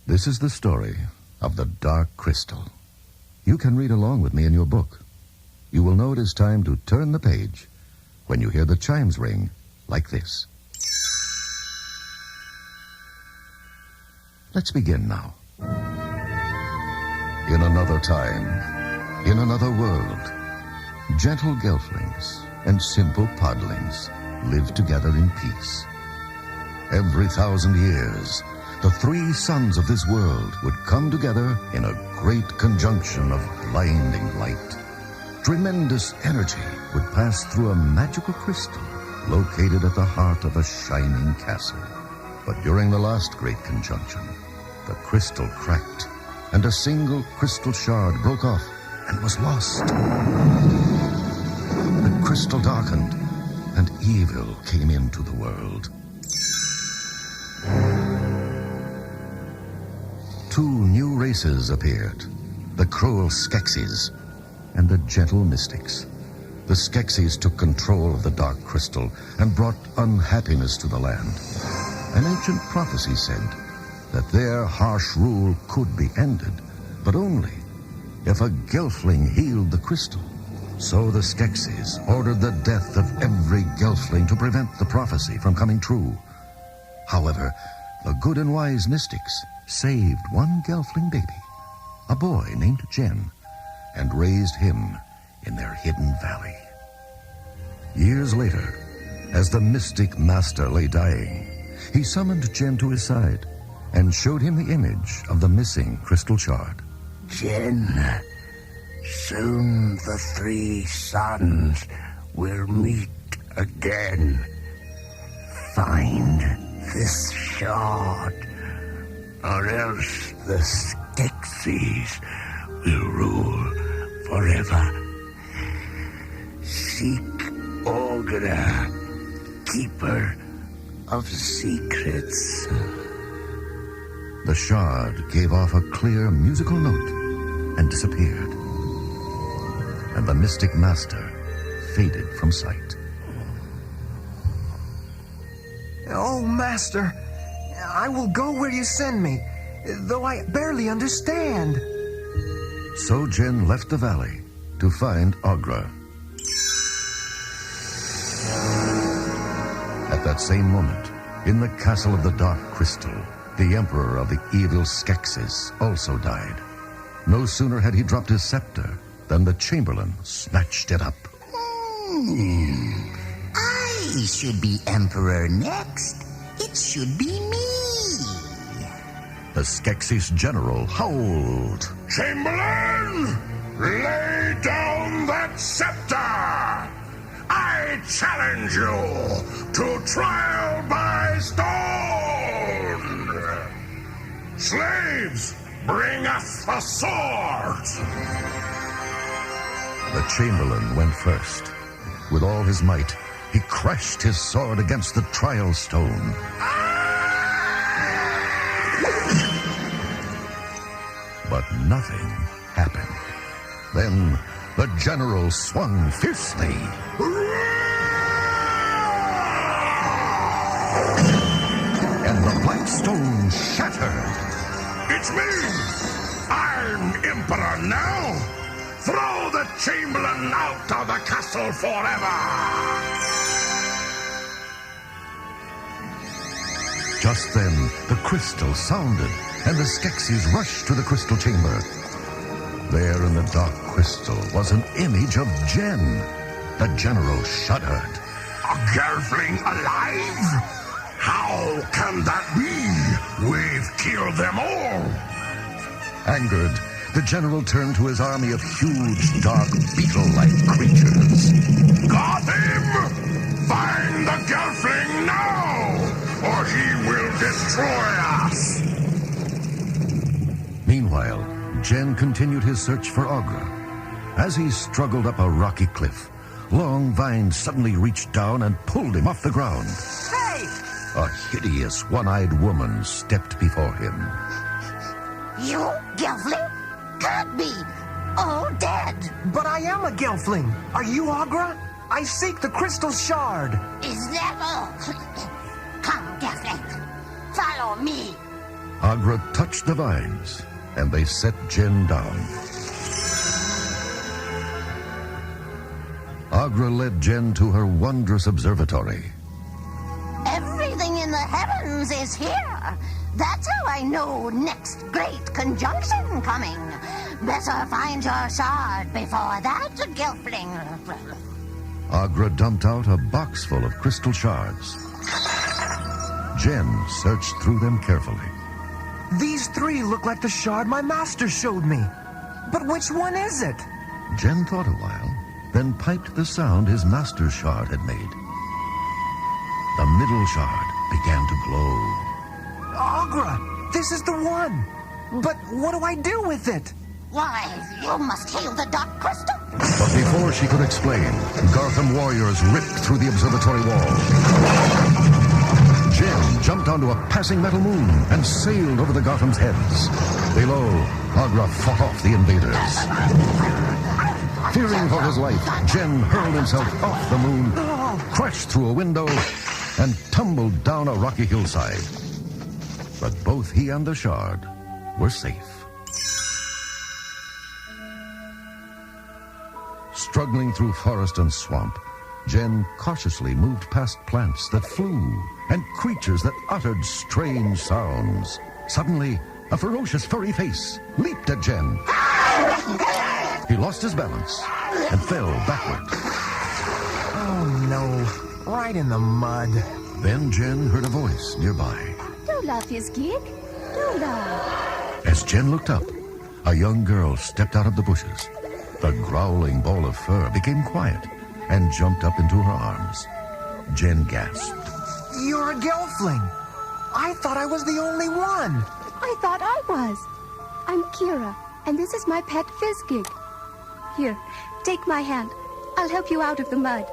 This is the story of the Dark Crystal. You can read along with me in your book. You will know it is time to turn the page when you hear the chimes ring like this. Let's begin now. In another time, in another world, gentle Gelflings and simple podlings lived together in peace. Every 1,000 years, the three sons of this world would come together in a great conjunction of blinding light. Tremendous energy would pass through a magical crystal located at the heart of a shining castle. But during the last great conjunction, the crystal cracked, and a single crystal shard broke off and was lost. The crystal darkened, and evil came into the world. Two new races appeared, the cruel Skeksis and the gentle mystics. The Skeksis took control of the dark crystal and brought unhappiness to the land. An ancient prophecy said that their harsh rule could be ended, but only if a Gelfling healed the crystal. So the Skeksis ordered the death of every Gelfling to prevent the prophecy from coming true. However, the good and wise mystics saved one Gelfling baby, a boy named Jen, and raised him in their hidden valley. Years later, as the mystic master lay dying, he summoned Jen to his side and showed him the image of the missing crystal shard. Jen, soon the three sons will meet again. Find this shard, or else the Skeksis will rule forever. Seek Aughra, keeper of secrets. The shard gave off a clear musical note and disappeared. And the mystic master faded from sight. Oh, Master, I will go where you send me, though I barely understand. So Jen left the valley to find Aughra. At that same moment, in the castle of the Dark Crystal, the emperor of the evil Skeksis also died. No sooner had he dropped his scepter than the chamberlain snatched it up. I should be emperor next. It should be me. The Skeksis general howled. Chamberlain, lay down that scepter! I challenge you to trial by stone! Slaves, bring us the swords! The chamberlain went first. With all his might, he crashed his sword against the trial stone. But nothing happened. Then the general swung fiercely. And the black stone shattered. It's me! I'm emperor now! Throw the chamberlain out of the castle forever! Just then, the crystal sounded, and the Skeksis rushed to the crystal chamber. There in the dark crystal was an image of Jen. The general shuddered. A Gelfling alive? How can that be? We've killed them all! Angered, the general turned to his army of huge, dark, beetle-like creatures. Got him! Find the Gelfling now, or he will destroy us! Meanwhile, Jen continued his search for Aughra. As he struggled up a rocky cliff, long vines suddenly reached down and pulled him off the ground. Hey! A hideous, one-eyed woman stepped before him. You, Gelfling? Can't be. All dead. But I am a Gelfling. Are you Aughra? I seek the crystal shard. Is that all? Come, Gelfling. Follow me. Aughra touched the vines, and they set Jen down. Aughra led Jen to her wondrous observatory. Everything in the heavens is here. That's how I know next great conjunction coming. Better find your shard before that, Gelfling. Aughra dumped out a box full of crystal shards. Jen searched through them carefully. These 3 look like the shard my master showed me. But which one is it? Jen thought a while, then piped the sound his master's shard had made. The middle shard began to glow. Aughra, this is the one. But what do I do with it? Why, you must heal the dark crystal. But before she could explain, Gartham warriors ripped through the observatory wall. Jen jumped onto a passing metal moon and sailed over the Gotham's heads. Below, Aughra fought off the invaders. Fearing for his life, Jen hurled himself off the moon, crashed through a window, and tumbled down a rocky hillside. But both he and the shard were safe. Struggling through forest and swamp, Jen cautiously moved past plants that flew and creatures that uttered strange sounds. Suddenly, a ferocious furry face leaped at Jen. He lost his balance and fell backward. Oh no, right in the mud. Then Jen heard a voice nearby. Do laugh, his gig. Do laugh. As Jen looked up, a young girl stepped out of the bushes. The growling ball of fur became quiet and jumped up into her arms. Jen gasped. You're a Gelfling. I thought I was the only one. I thought I was. I'm Kira, and this is my pet Fizzgig. Here, take my hand. I'll help you out of the mud.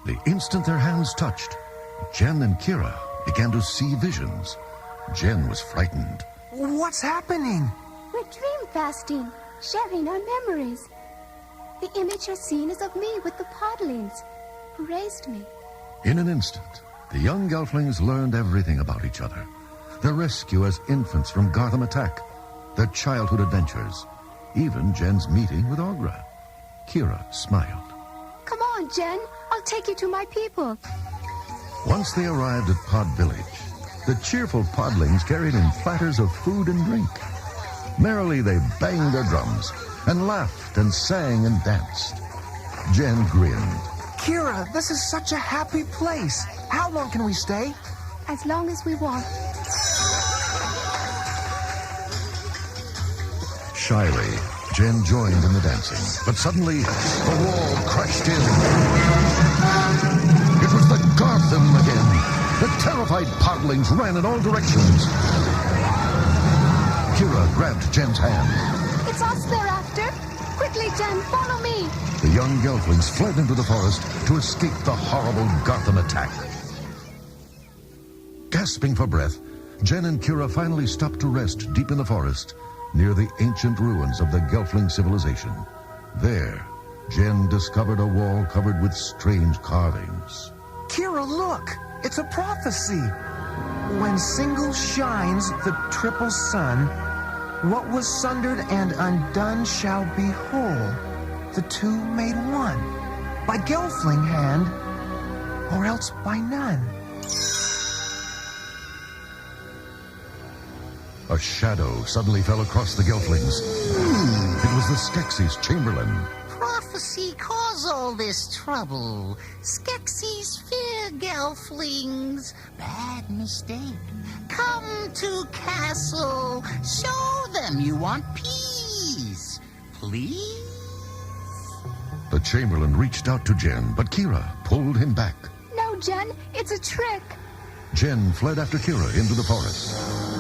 The instant their hands touched, Jen and Kira began to see visions. Jen was frightened. What's happening? We're dream fasting, sharing our memories. The image you're seeing is of me with the podlings who raised me. In an instant, the young Gelflings learned everything about each other. Their rescue as infants from Gartham attack, their childhood adventures, even Jen's meeting with Aughra. Kira smiled. Come on, Jen. I'll take you to my people. Once they arrived at Pod Village, the cheerful podlings carried in platters of food and drink. Merrily they banged their drums and laughed and sang and danced. Jen grinned. Kira, this is such a happy place. How long can we stay? As long as we want. Shyly, Jen joined in the dancing, but suddenly the wall crashed in. It was the Gartham again. The terrified podlings ran in all directions. Kira grabbed Jen's hand. It's us they're after. Quickly, Jen, follow me. The young Gelflings fled into the forest to escape the horrible Gartham attack. Gasping for breath, Jen and Kira finally stopped to rest deep in the forest near the ancient ruins of the Gelfling civilization. There, Jen discovered a wall covered with strange carvings. Kira, look! It's a prophecy. When single shines the triple sun, what was sundered and undone shall be whole, the two made one, by Gelfling hand, or else by none. A shadow suddenly fell across the Gelflings. It was the Skeksis Chamberlain. Prophecy cause all this trouble. Skeksis fear Gelflings. Bad mistake. Come to castle. Show them you want peace. Please? The Chamberlain reached out to Jen, but Kira pulled him back. No, Jen, it's a trick. Jen fled after Kira into the forest.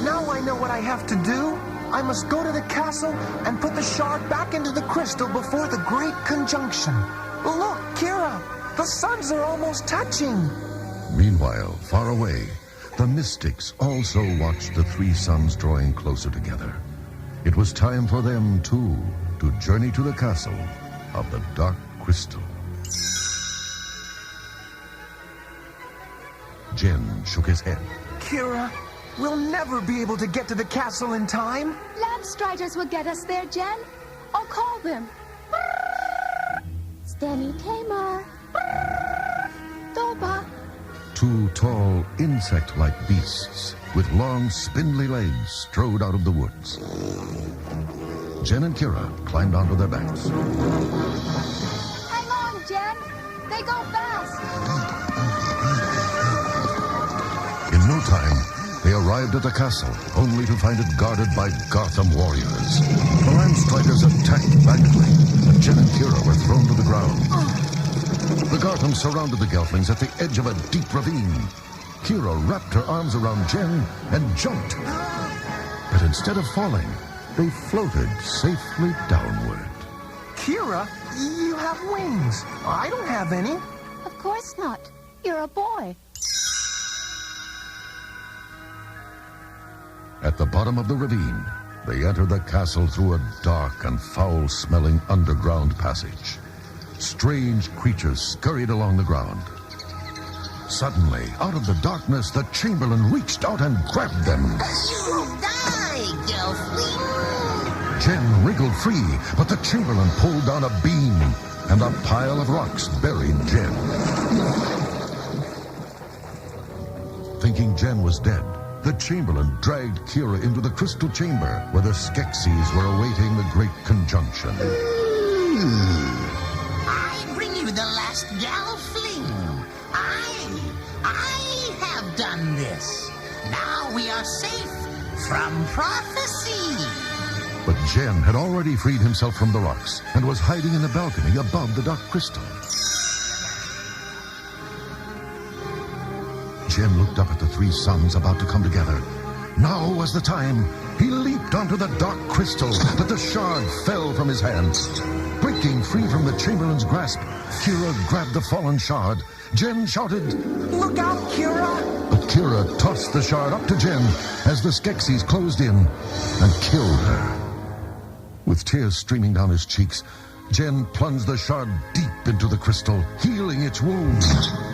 Now I know what I have to do. I must go to the castle and put the shard back into the crystal before the great conjunction. Look, Kira, the suns are almost touching. Meanwhile, far away, the mystics also watched the three suns drawing closer together. It was time for them, too, to journey to the castle of the Dark Crystal. Jen shook his head. Kira, we'll never be able to get to the castle in time. Landstriders will get us there, Jen. I'll call them. Stenny Tamer. Doba. Two tall, insect-like beasts with long, spindly legs strode out of the woods. Jen and Kira climbed onto their backs. Hang on, Jen. They go fast. In no time, they arrived at the castle, only to find it guarded by Gotham warriors. The Landstriders attacked valiantly, but Jen and Kira were thrown to the ground. The Gotham surrounded the Gelflings at the edge of a deep ravine. Kira wrapped her arms around Jen and jumped. But instead of falling, they floated safely downward. Kira, you have wings. I don't have any. Of course not. You're a boy. At the bottom of the ravine, they entered the castle through a dark and foul-smelling underground passage. Strange creatures scurried along the ground. Suddenly, out of the darkness, the Chamberlain reached out and grabbed them. You die, Gelfling! Jen wriggled free, but the Chamberlain pulled down a beam, and a pile of rocks buried Jen. Thinking Jen was dead, the Chamberlain dragged Kira into the crystal chamber where the Skeksis were awaiting the Great Conjunction. I bring you the last Gelfling. I have done this. Now we are safe from prophecy. But Jen had already freed himself from the rocks and was hiding in the balcony above the dark crystal. Jen looked up at the three suns about to come together. Now was the time. He leaped onto the dark crystal, but the shard fell from his hands. Breaking free from the Chamberlain's grasp, Kira grabbed the fallen shard. Jen shouted, Look out, Kira! But Kira tossed the shard up to Jen as the Skeksis closed in and killed her. With tears streaming down his cheeks, Jen plunged the shard deep into the crystal, healing its wounds.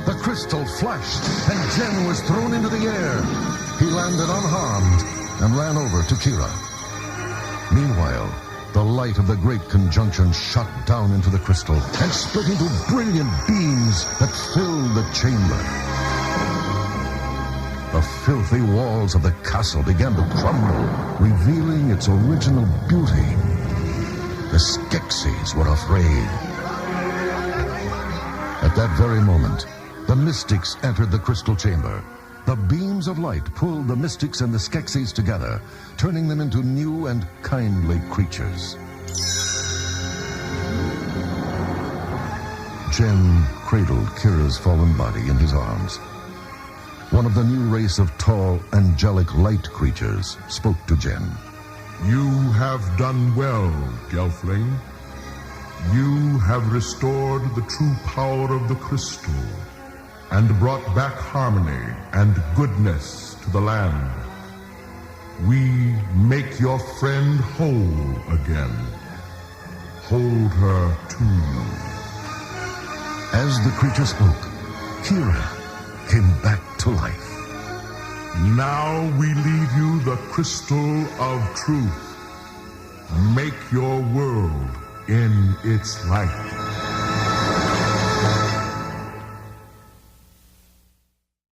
The crystal flashed, and Jen was thrown into the air. He landed unharmed and ran over to Kira. Meanwhile, the light of the Great Conjunction shot down into the crystal and split into brilliant beams that filled the chamber. The filthy walls of the castle began to crumble, revealing its original beauty. The Skeksis were afraid. At that very moment, the mystics entered the crystal chamber. The beams of light pulled the mystics and the Skeksis together, turning them into new and kindly creatures. Jen cradled Kira's fallen body in his arms. One of the new race of tall, angelic light creatures spoke to Jen. You have done well, Gelfling. You have restored the true power of the crystal and brought back harmony and goodness to the land. We make your friend whole again. Hold her to you. As the creature spoke, Kira came back to life. Now we leave you the crystal of truth. Make your world in its light.